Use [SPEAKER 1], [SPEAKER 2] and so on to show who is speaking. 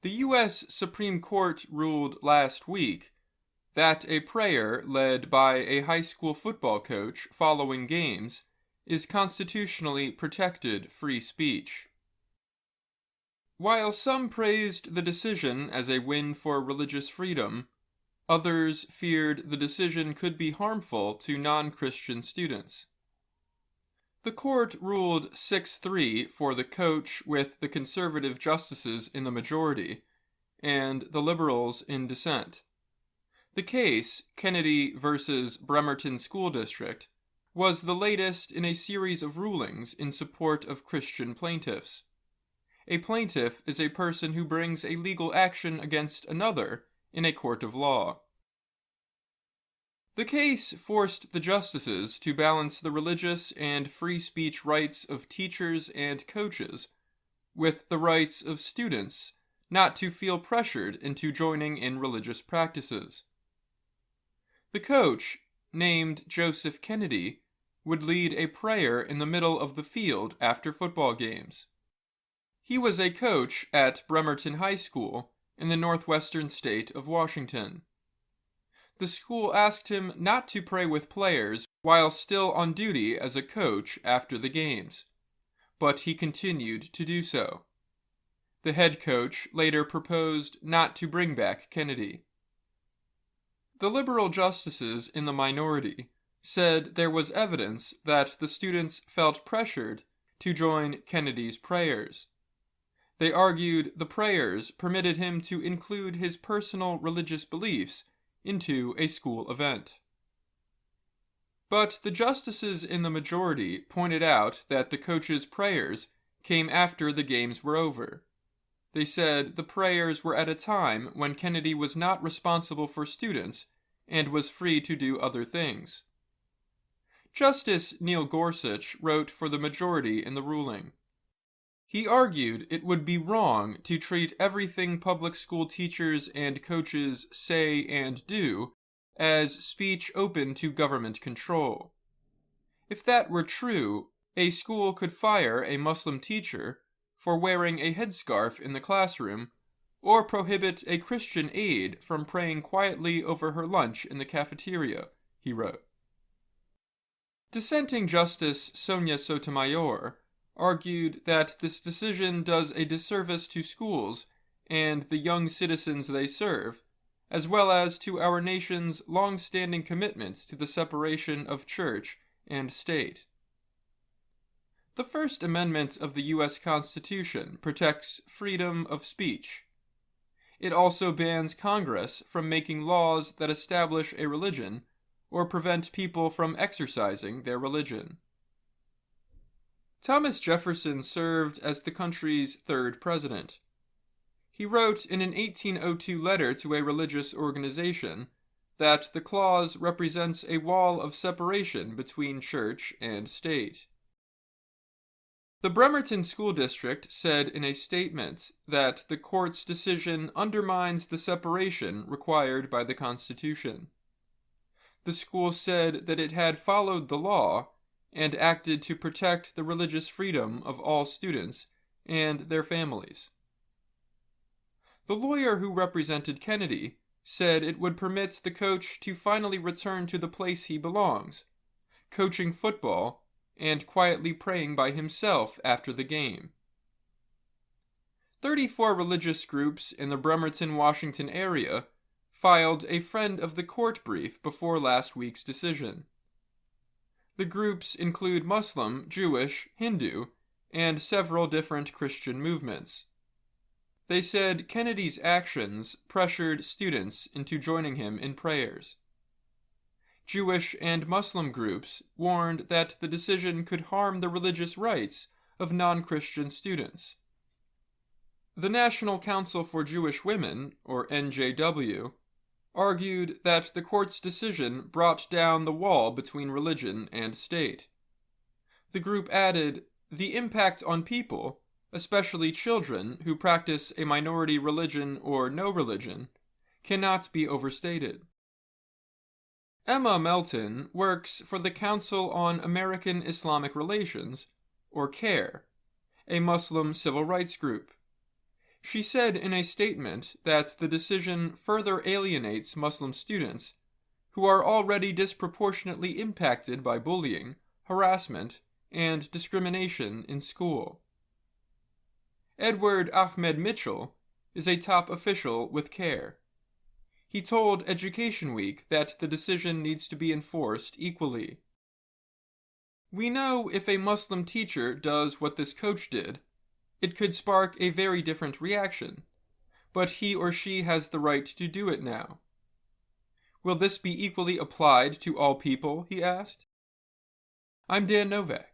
[SPEAKER 1] The U.S. Supreme Court ruled last week that a prayer led by a high school football coach following games is constitutionally protected free speech. While some praised the decision as a win for religious freedom, others feared the decision could be harmful to non-Christian students. The court ruled 6-3 for the coach, with the conservative justices in the majority and the liberals in dissent. The case, Kennedy versus Bremerton School District, was the latest in a series of rulings in support of Christian plaintiffs. A plaintiff is a person who brings a legal action against another in a court of law. The case forced the justices to balance the religious and free speech rights of teachers and coaches with the rights of students not to feel pressured into joining in religious practices. The coach, named Joseph Kennedy, would lead a prayer in the middle of the field after football games. He was a coach at Bremerton High School in the northwestern state of Washington. The school asked him not to pray with players while still on duty as a coach after the games, but he continued to do so. The head coach later proposed not to bring back Kennedy. The liberal justices in the minority said there was evidence that the students felt pressured to join Kennedy's prayers. They argued the prayers permitted him to include his personal religious beliefs into a school event. But the justices in the majority pointed out that the coach's prayers came after the games were over. They said the prayers were at a time when Kennedy was not responsible for students and was free to do other things. Justice Neil Gorsuch wrote for the majority in the ruling. He argued it would be wrong to treat everything public school teachers and coaches say and do as speech open to government control. If that were true, a school could fire a Muslim teacher for wearing a headscarf in the classroom, or prohibit a Christian aide from praying quietly over her lunch in the cafeteria, he wrote. Dissenting Justice Sonia Sotomayor argued that this decision does a disservice to schools and the young citizens they serve, as well as to our nation's long-standing commitment to the separation of church and state. The First Amendment of the U.S. Constitution protects freedom of speech. It also bans Congress from making laws that establish a religion or prevent people from exercising their religion. Thomas Jefferson served as the country's third president. He wrote in an 1802 letter to a religious organization that the clause represents a wall of separation between church and state. The Bremerton School District said in a statement that the court's decision undermines the separation required by the Constitution. The school said that it had followed the law and acted to protect the religious freedom of all students and their families. The lawyer who represented Kennedy said it would permit the coach to finally return to the place he belongs, coaching football and quietly praying by himself after the game. 34 religious groups in the Bremerton, Washington area filed a friend of the court brief before last week's decision. The groups include Muslim, Jewish, Hindu, and several different Christian movements. They said Kennedy's actions pressured students into joining him in prayers. Jewish and Muslim groups warned that the decision could harm the religious rights of non-Christian students. The National Council for Jewish Women, or NJW, argued that the court's decision brought down the wall between religion and state. The group added, "The impact on people, especially children who practice a minority religion or no religion, cannot be overstated." Emma Melton works for the Council on American Islamic Relations, or CARE, a Muslim civil rights group. She said in a statement that the decision further alienates Muslim students who are already disproportionately impacted by bullying, harassment, and discrimination in school. Edward Ahmed Mitchell is a top official with CARE. He told Education Week that the decision needs to be enforced equally. "We know if a Muslim teacher does what this coach did, it could spark a very different reaction, but he or she has the right to do it now. Will this be equally applied to all people?" he asked. I'm Dan Novak.